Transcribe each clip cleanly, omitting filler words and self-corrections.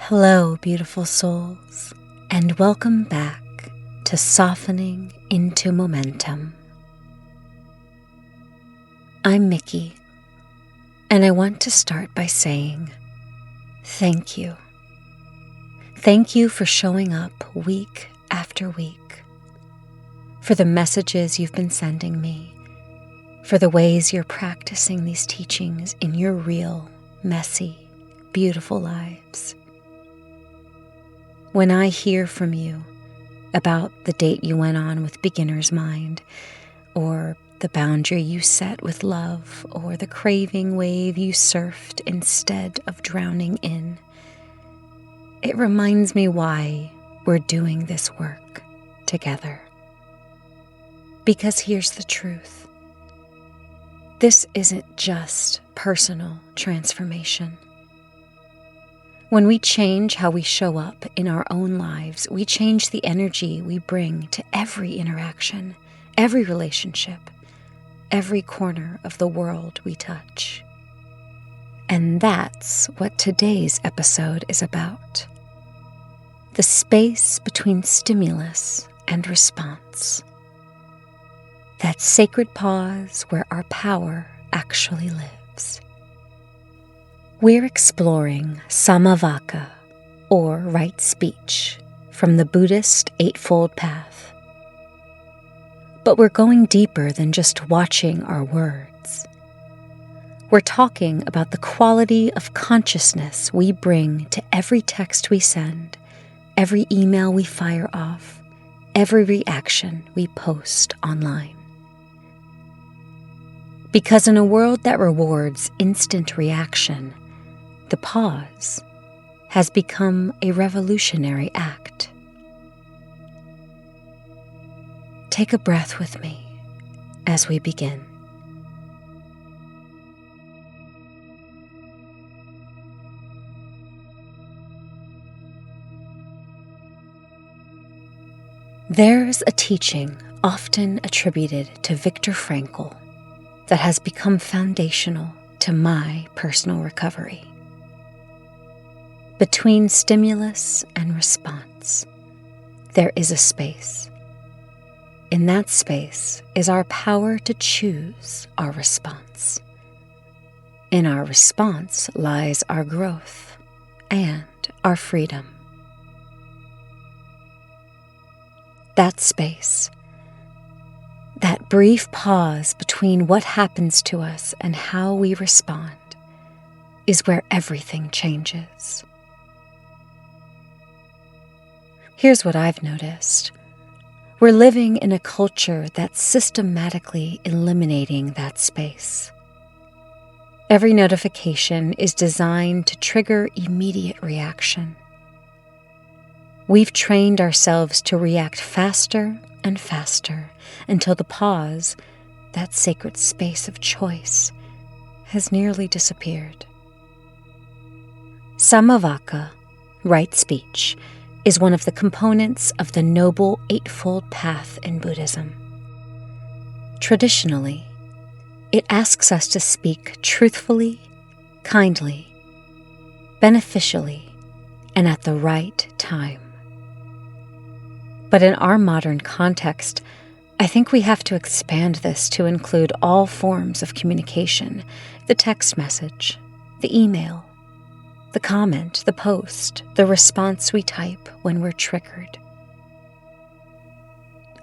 Hello, beautiful souls, and welcome back to Softening into Momentum. I'm Miki, and I want to start by saying thank you. Thank you for showing up week after week, for the messages you've been sending me, for the ways you're practicing these teachings in your real, messy, beautiful lives. When I hear from you about the date you went on with beginner's mind, or the boundary you set with love, or the craving wave you surfed instead of drowning in, it reminds me why we're doing this work together. Because here's the truth. This isn't just personal transformation. When we change how we show up in our own lives, we change the energy we bring to every interaction, every relationship, every corner of the world we touch. And that's what today's episode is about. The space between stimulus and response. That sacred pause where our power actually lives. We're exploring Samma Vaca, or right speech, from the Buddhist Eightfold Path. But we're going deeper than just watching our words. We're talking about the quality of consciousness we bring to every text we send, every email we fire off, every reaction we post online. Because in a world that rewards instant reaction, the pause has become a revolutionary act. Take a breath with me as we begin. There's a teaching often attributed to Viktor Frankl that has become foundational to my personal recovery. Between stimulus and response, there is a space. In that space is our power to choose our response. In our response lies our growth and our freedom. That space, that brief pause between what happens to us and how we respond, is where everything changes. Here's what I've noticed. We're living in a culture that's systematically eliminating that space. Every notification is designed to trigger immediate reaction. We've trained ourselves to react faster and faster until the pause, that sacred space of choice, has nearly disappeared. Samma Vaca, right speech, is one of the components of the Noble Eightfold Path in Buddhism. Traditionally, it asks us to speak truthfully, kindly, beneficially, and at the right time. But in our modern context, I think we have to expand this to include all forms of communication: the text message, the email, the comment, the post, the response we type when we're triggered.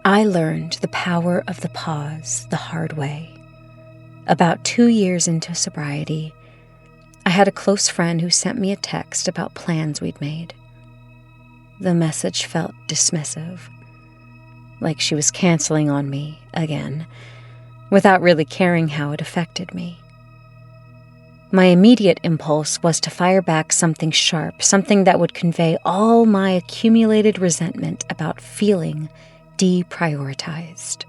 I learned the power of the pause the hard way. About 2 years into sobriety, I had a close friend who sent me a text about plans we'd made. The message felt dismissive, like she was canceling on me again, without really caring how it affected me. My immediate impulse was to fire back something sharp, something that would convey all my accumulated resentment about feeling deprioritized.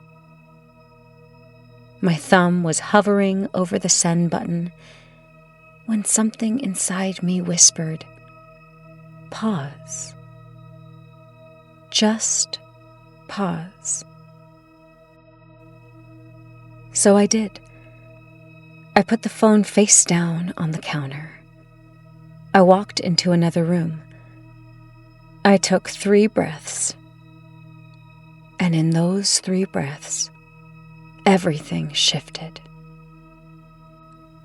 My thumb was hovering over the send button when something inside me whispered, "Pause. Just pause." So I did. I put the phone face down on the counter. I walked into another room, I took 3 breaths, and in those 3 breaths, everything shifted.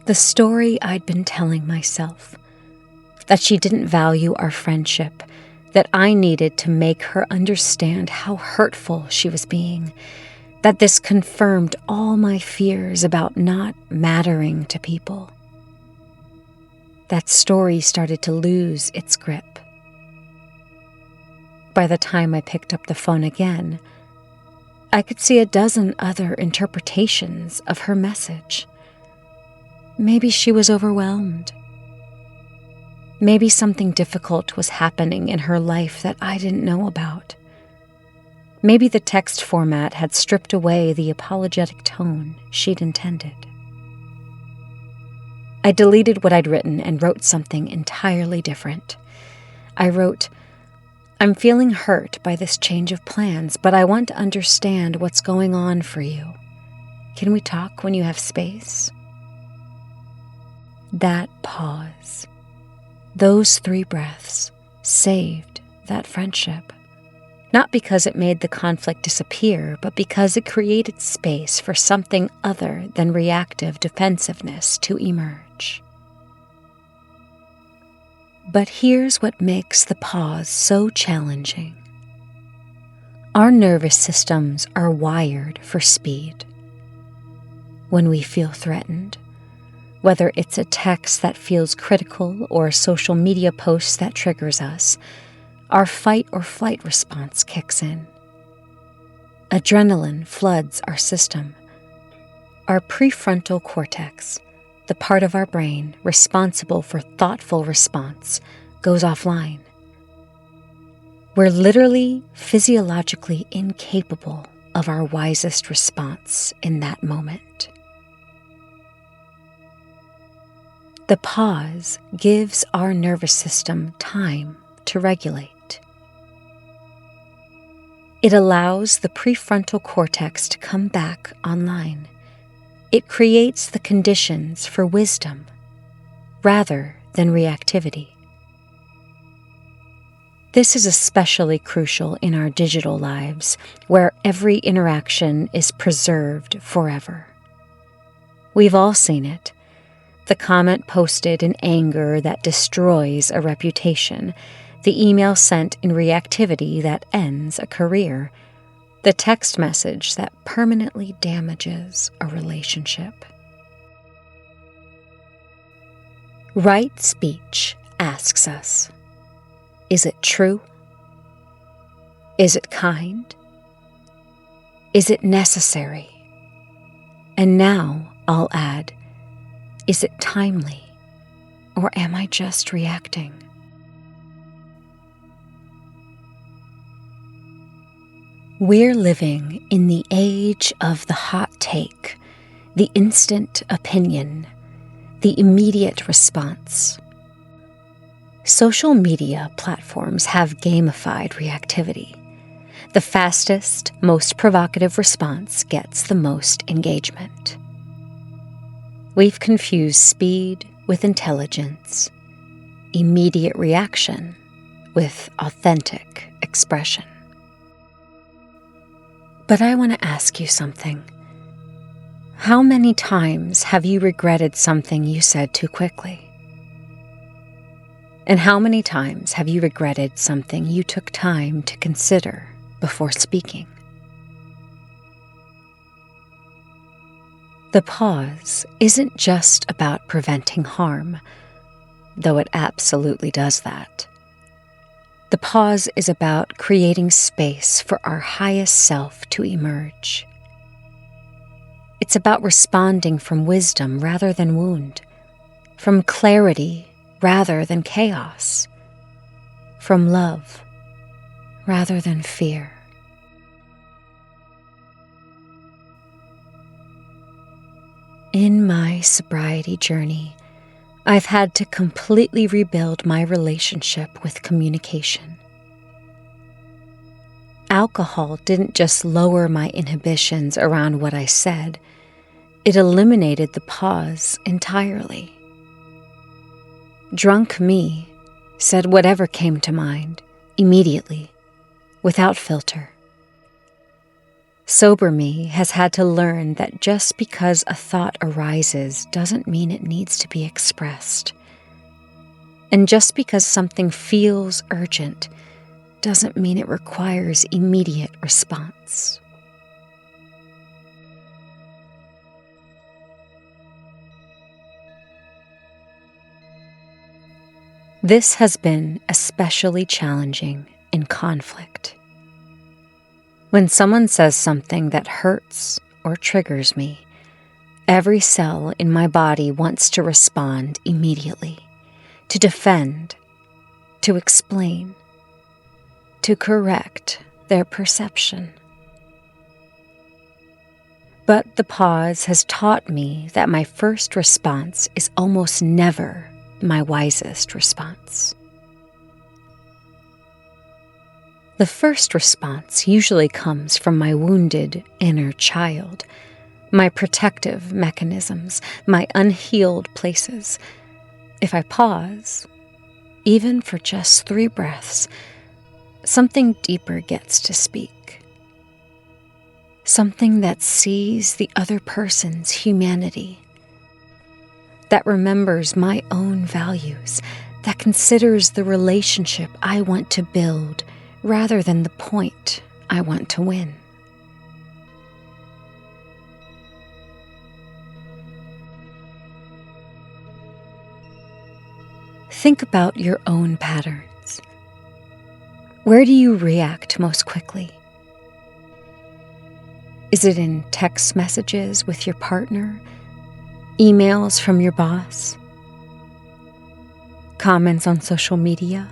The story I'd been telling myself, that she didn't value our friendship, that I needed to make her understand how hurtful she was being, that this confirmed all my fears about not mattering to people. That story started to lose its grip. By the time I picked up the phone again, I could see a dozen other interpretations of her message. Maybe she was overwhelmed. Maybe something difficult was happening in her life that I didn't know about. Maybe the text format had stripped away the apologetic tone she'd intended. I deleted what I'd written and wrote something entirely different. I wrote, "I'm feeling hurt by this change of plans, but I want to understand what's going on for you. Can we talk when you have space?" That pause, those 3 breaths, saved that friendship. Not because it made the conflict disappear, but because it created space for something other than reactive defensiveness to emerge. But here's what makes the pause so challenging. Our nervous systems are wired for speed. When we feel threatened, whether it's a text that feels critical or a social media post that triggers us, our fight or flight response kicks in. Adrenaline floods our system. Our prefrontal cortex, the part of our brain responsible for thoughtful response, goes offline. We're literally physiologically incapable of our wisest response in that moment. The pause gives our nervous system time to regulate. It allows the prefrontal cortex to come back online. It creates the conditions for wisdom rather than reactivity. This is especially crucial in our digital lives, where every interaction is preserved forever. We've all seen it. The comment posted in anger that destroys a reputation, the email sent in reactivity that ends a career, the text message that permanently damages a relationship. Right speech asks us, is it true? Is it kind? Is it necessary? And now I'll add, is it timely, or am I just reacting? We're living in the age of the hot take, the instant opinion, the immediate response. Social media platforms have gamified reactivity. The fastest, most provocative response gets the most engagement. We've confused speed with intelligence, immediate reaction with authentic expression. But I want to ask you something. How many times have you regretted something you said too quickly? And how many times have you regretted something you took time to consider before speaking? The pause isn't just about preventing harm, though it absolutely does that. The pause is about creating space for our highest self to emerge. It's about responding from wisdom rather than wound, from clarity rather than chaos, from love rather than fear. In my sobriety journey, I've had to completely rebuild my relationship with communication. Alcohol didn't just lower my inhibitions around what I said, it eliminated the pause entirely. Drunk me said whatever came to mind, immediately, without filter. Sober me has had to learn that just because a thought arises doesn't mean it needs to be expressed. And just because something feels urgent doesn't mean it requires immediate response. This has been especially challenging in conflict. When someone says something that hurts or triggers me, every cell in my body wants to respond immediately, to defend, to explain, to correct their perception. But the pause has taught me that my first response is almost never my wisest response. The first response usually comes from my wounded inner child, my protective mechanisms, my unhealed places. If I pause, even for just 3 breaths, something deeper gets to speak. Something that sees the other person's humanity, that remembers my own values, that considers the relationship I want to build rather than the point I want to win. Think about your own patterns. Where do you react most quickly? Is it in text messages with your partner? Emails from your boss? Comments on social media?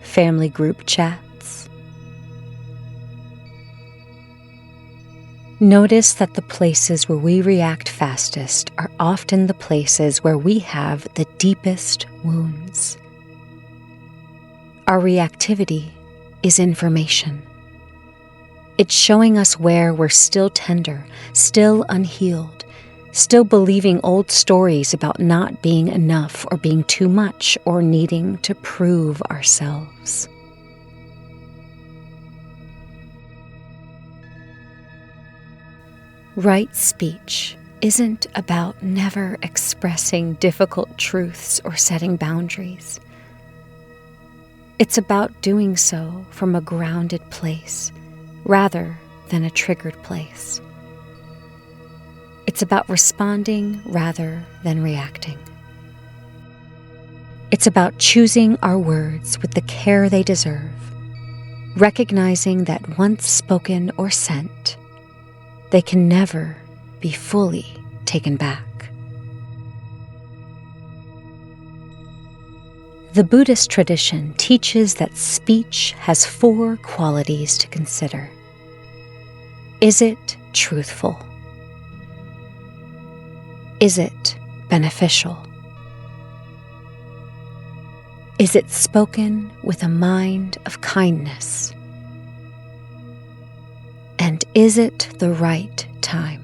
Family group chats? Notice that the places where we react fastest are often the places where we have the deepest wounds. Our reactivity is information. It's showing us where we're still tender, still unhealed, still believing old stories about not being enough or being too much or needing to prove ourselves. Right speech isn't about never expressing difficult truths or setting boundaries. It's about doing so from a grounded place, rather than a triggered place. It's about responding rather than reacting. It's about choosing our words with the care they deserve, recognizing that once spoken or sent, they can never be fully taken back. The Buddhist tradition teaches that speech has 4 qualities to consider. Is it truthful? Is it beneficial? Is it spoken with a mind of kindness? And is it the right time?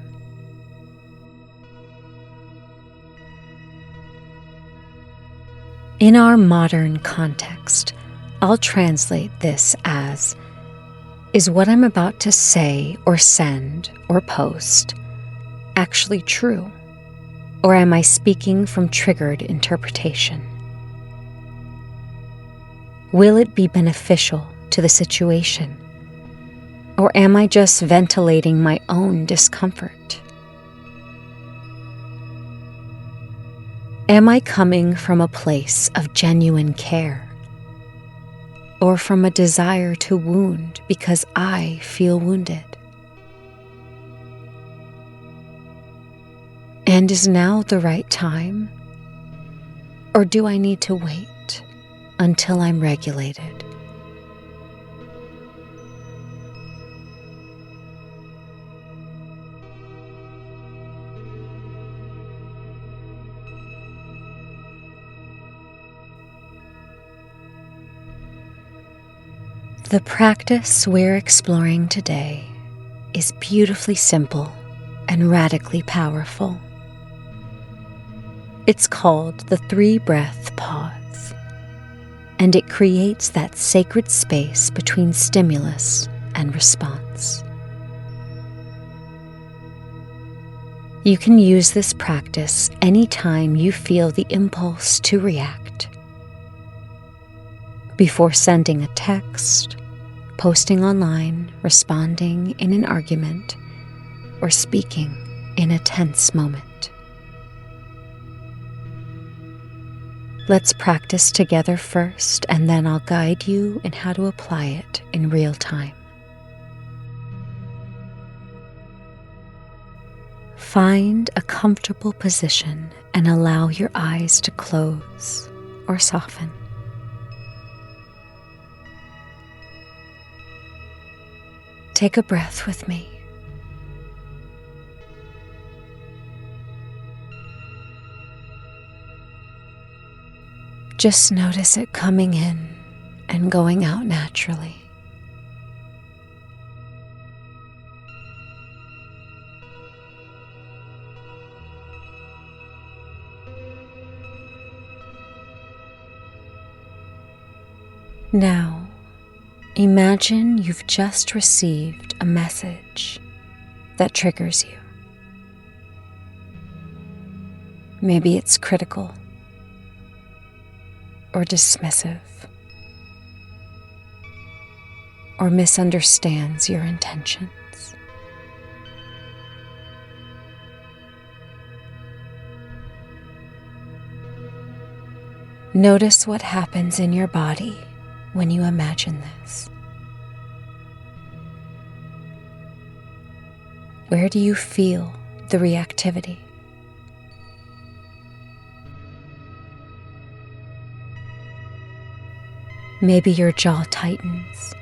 In our modern context, I'll translate this as, is what I'm about to say or send or post actually true? Or am I speaking from triggered interpretation? Will it be beneficial to the situation? Or am I just ventilating my own discomfort? Am I coming from a place of genuine care? Or from a desire to wound because I feel wounded? And is now the right time? Or do I need to wait until I'm regulated? The practice we're exploring today is beautifully simple and radically powerful. It's called the 3-breath pause. and it creates that sacred space between stimulus and response. You can use this practice anytime you feel the impulse to react. Before sending a text, posting online, responding in an argument, or speaking in a tense moment. Let's practice together first, and then I'll guide you in how to apply it in real time. Find a comfortable position and allow your eyes to close or soften. Take a breath with me. Just notice it coming in and going out naturally. Now, imagine you've just received a message that triggers you. Maybe it's critical or dismissive or misunderstands your intentions. Notice what happens in your body when you imagine this. Where do you feel the reactivity? Maybe your jaw tightens,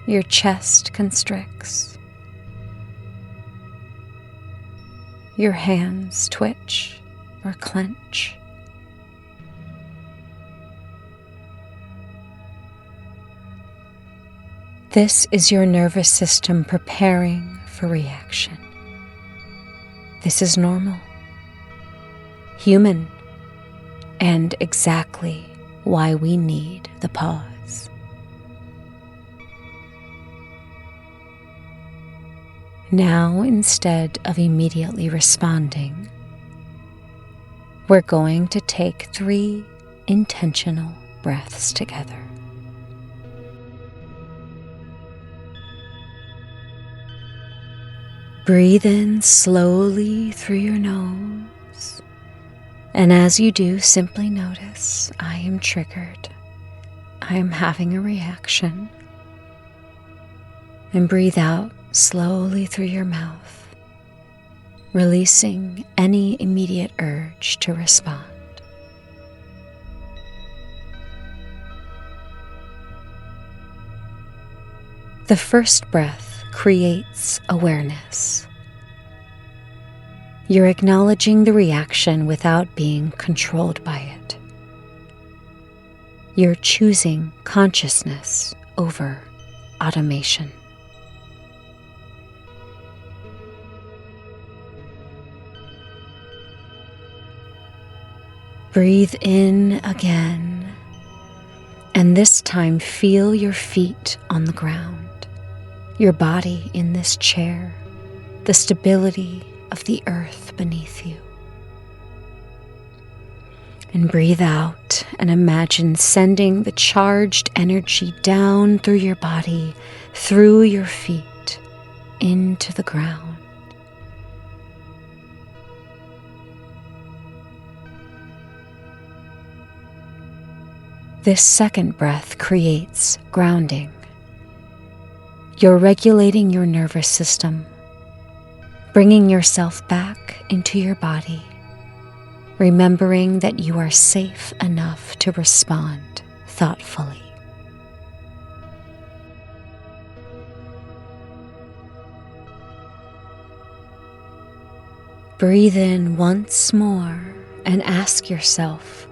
your chest constricts, your hands twitch or clench. This is your nervous system preparing for reaction. This is normal, human, and exactly why we need the pause. Now, instead of immediately responding, we're going to take 3 intentional breaths together. Breathe in slowly through your nose, and as you do, simply notice, I am triggered. I am having a reaction. And breathe out slowly through your mouth, releasing any immediate urge to respond. The first breath creates awareness. You're acknowledging the reaction without being controlled by it. You're choosing consciousness over automation. Breathe in again, and this time feel your feet on the ground. Your body in this chair, the stability of the earth beneath you. And breathe out and imagine sending the charged energy down through your body, through your feet, into the ground. This second breath creates grounding. You're regulating your nervous system, bringing yourself back into your body, remembering that you are safe enough to respond thoughtfully. Breathe in once more and ask yourself,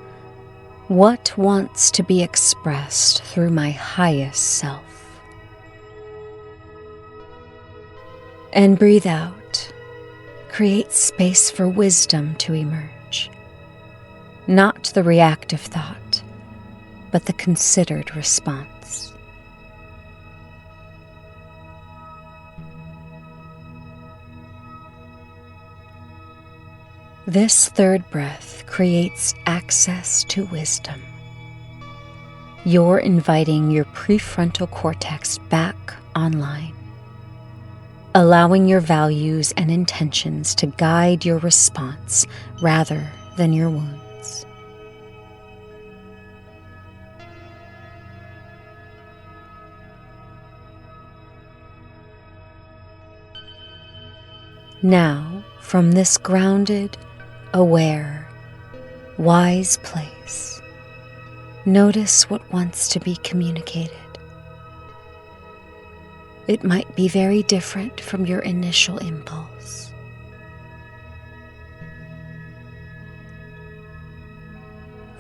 what wants to be expressed through my highest self? And breathe out. Create space for wisdom to emerge. Not the reactive thought, but the considered response. This third breath creates access to wisdom. You're inviting your prefrontal cortex back online, allowing your values and intentions to guide your response rather than your wounds. Now, from this grounded, aware, wise place, notice what wants to be communicated. It might be very different from your initial impulse.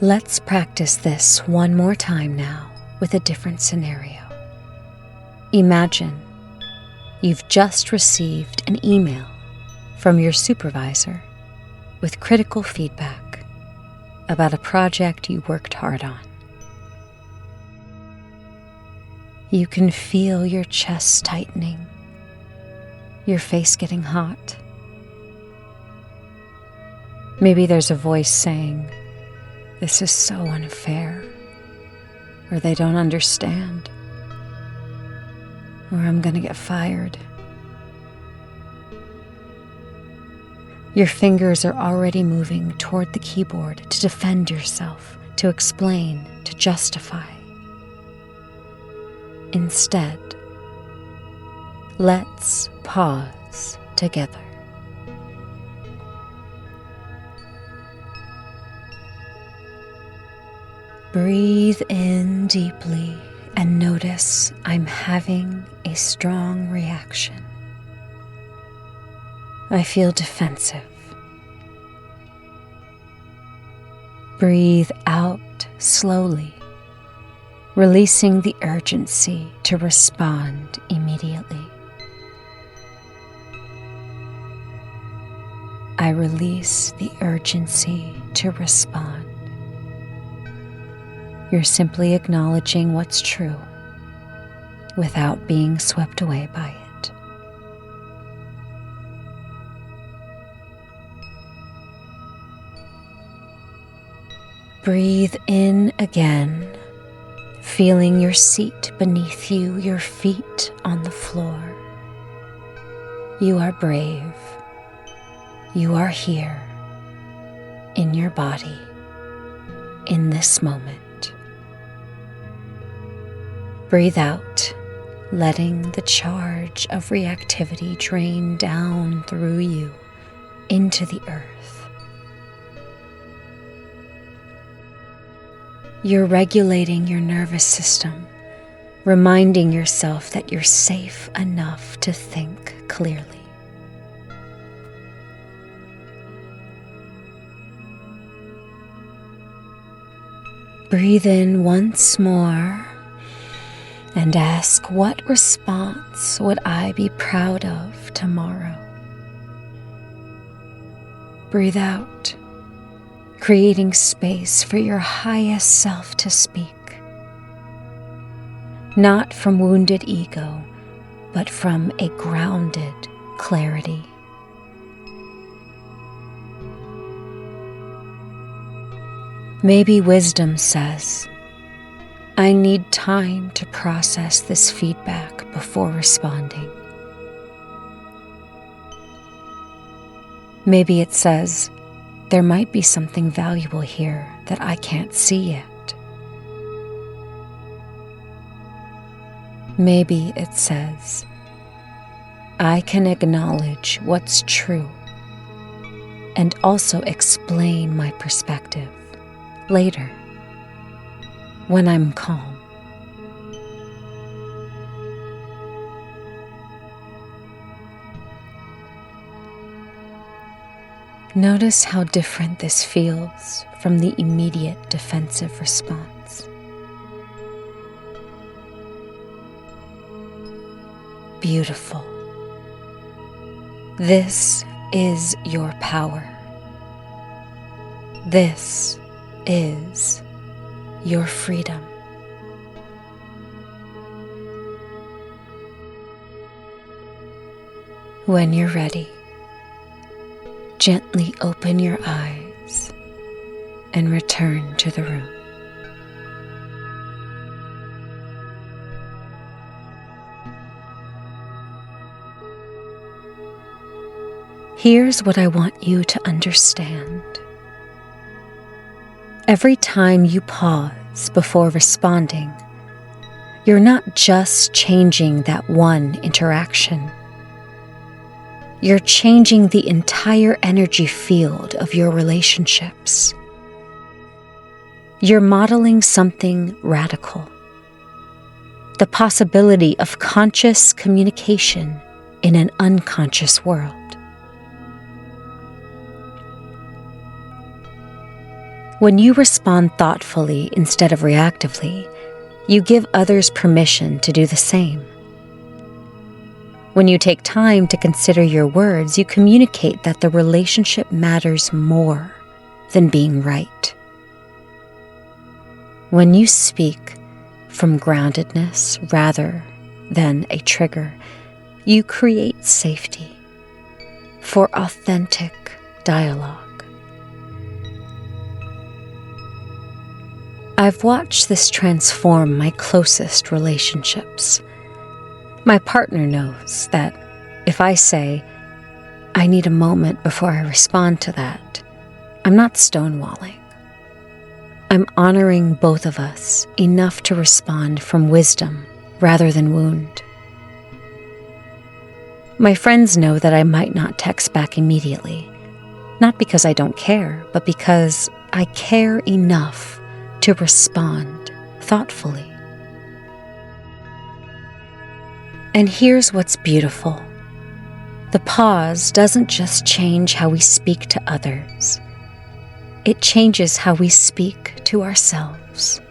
Let's practice this one more time now with a different scenario. Imagine you've just received an email from your supervisor with critical feedback about a project you worked hard on. You can feel your chest tightening, your face getting hot. Maybe there's a voice saying, "This is so unfair," or "They don't understand," or "I'm gonna get fired." Your fingers are already moving toward the keyboard to defend yourself, to explain, to justify. Instead, let's pause together. Breathe in deeply and notice I'm having a strong reaction. I feel defensive. Breathe out slowly, releasing the urgency to respond immediately. I release the urgency to respond. You're simply acknowledging what's true without being swept away by it. Breathe in again, feeling your seat beneath you, your feet on the floor. You are brave. You are here, in your body, in this moment. Breathe out, letting the charge of reactivity drain down through you into the earth. You're regulating your nervous system, reminding yourself that you're safe enough to think clearly. Breathe in once more and ask, what response would I be proud of tomorrow? Breathe out, creating space for your highest self to speak. Not from wounded ego, but from a grounded clarity. Maybe wisdom says, I need time to process this feedback before responding. Maybe it says, there might be something valuable here that I can't see yet. Maybe it says, I can acknowledge what's true and also explain my perspective later, when I'm calm. Notice how different this feels from the immediate defensive response. Beautiful. This is your power. This is your freedom. When you're ready, gently open your eyes and return to the room. Here's what I want you to understand. Every time you pause before responding, you're not just changing that one interaction. You're changing the entire energy field of your relationships. You're modeling something radical. The possibility of conscious communication in an unconscious world. When you respond thoughtfully instead of reactively, you give others permission to do the same. When you take time to consider your words, you communicate that the relationship matters more than being right. When you speak from groundedness rather than a trigger, you create safety for authentic dialogue. I've watched this transform my closest relationships. My partner knows that if I say, I need a moment before I respond to that, I'm not stonewalling. I'm honoring both of us enough to respond from wisdom rather than wound. My friends know that I might not text back immediately, not because I don't care, but because I care enough to respond thoughtfully. And here's what's beautiful. The pause doesn't just change how we speak to others. It changes how we speak to ourselves.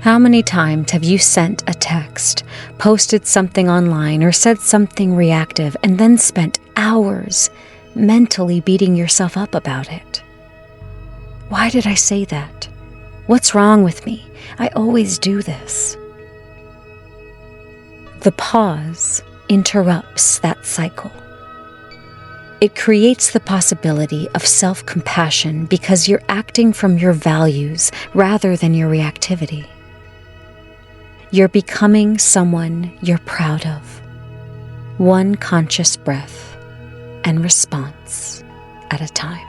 How many times have you sent a text, posted something online, or said something reactive, and then spent hours mentally beating yourself up about it? Why did I say that? What's wrong with me? I always do this. The pause interrupts that cycle. It creates the possibility of self-compassion because you're acting from your values rather than your reactivity. You're becoming someone you're proud of, one conscious breath and response at a time.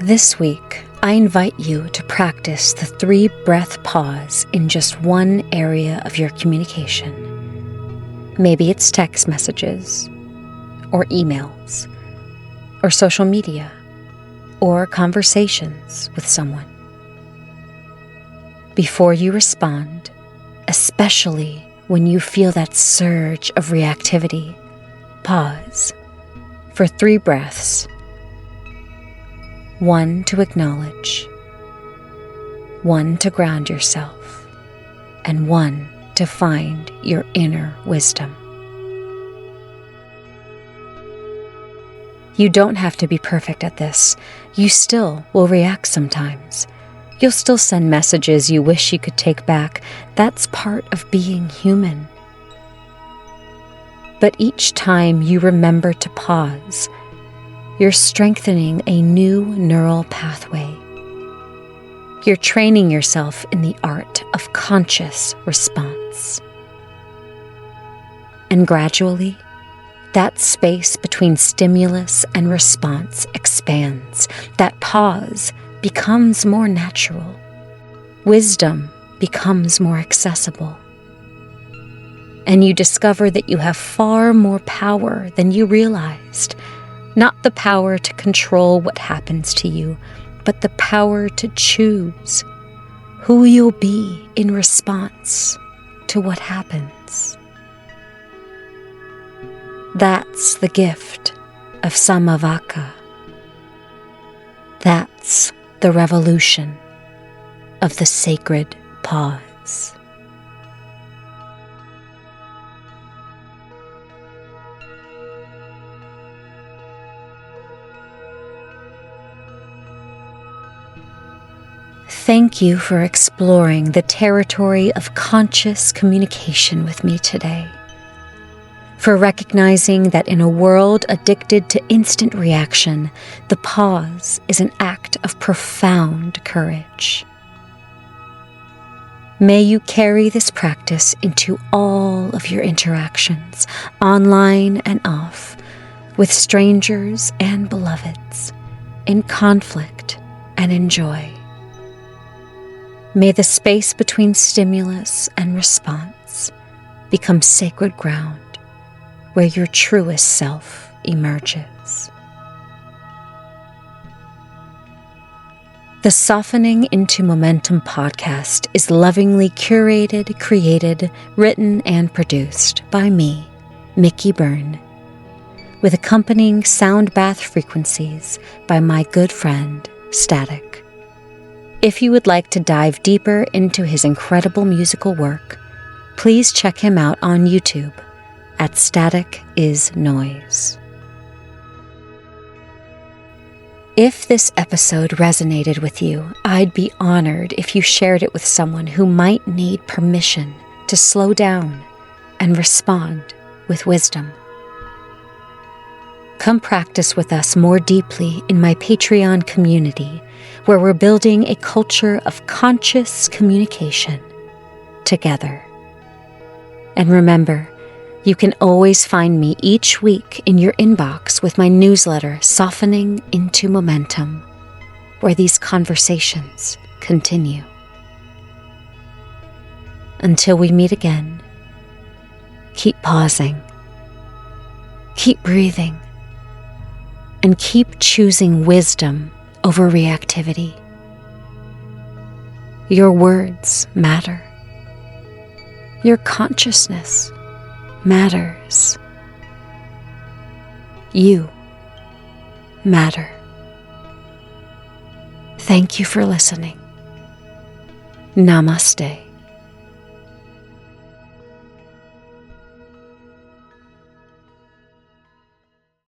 This week, I invite you to practice the 3-breath pause in just one area of your communication. Maybe it's text messages, or emails, or social media, or conversations with someone. Before you respond, especially when you feel that surge of reactivity, pause for 3 breaths. 1 to acknowledge, 1 to ground yourself, and 1 to find your inner wisdom. You don't have to be perfect at this. You still will react sometimes. You'll still send messages you wish you could take back. That's part of being human. But each time you remember to pause, you're strengthening a new neural pathway. You're training yourself in the art of conscious response. And gradually, that space between stimulus and response expands. That pause becomes more natural. Wisdom becomes more accessible. And you discover that you have far more power than you realized. Not the power to control what happens to you, but the power to choose who you'll be in response to what happens. That's the gift of Samma Vaca. That's the revolution of the sacred pause. Thank you for exploring the territory of conscious communication with me today. For recognizing that in a world addicted to instant reaction, the pause is an act of profound courage. May you carry this practice into all of your interactions, online and off, with strangers and beloveds, in conflict and in joy. May the space between stimulus and response become sacred ground where your truest self emerges. The Softening into Momentum podcast is lovingly curated, created, written, and produced by me, Miki Byrne, with accompanying sound bath frequencies by my good friend, Static. If you would like to dive deeper into his incredible musical work, please check him out on YouTube at Static is Noise. If this episode resonated with you, I'd be honored if you shared it with someone who might need permission to slow down and respond with wisdom. Come practice with us more deeply in my Patreon community, where we're building a culture of conscious communication together. And remember, you can always find me each week in your inbox with my newsletter, Softening into Momentum, where these conversations continue. Until we meet again, keep pausing, keep breathing, and keep choosing wisdom over reactivity. Your words matter. Your consciousness matters. You matter. Thank you for listening. Namaste.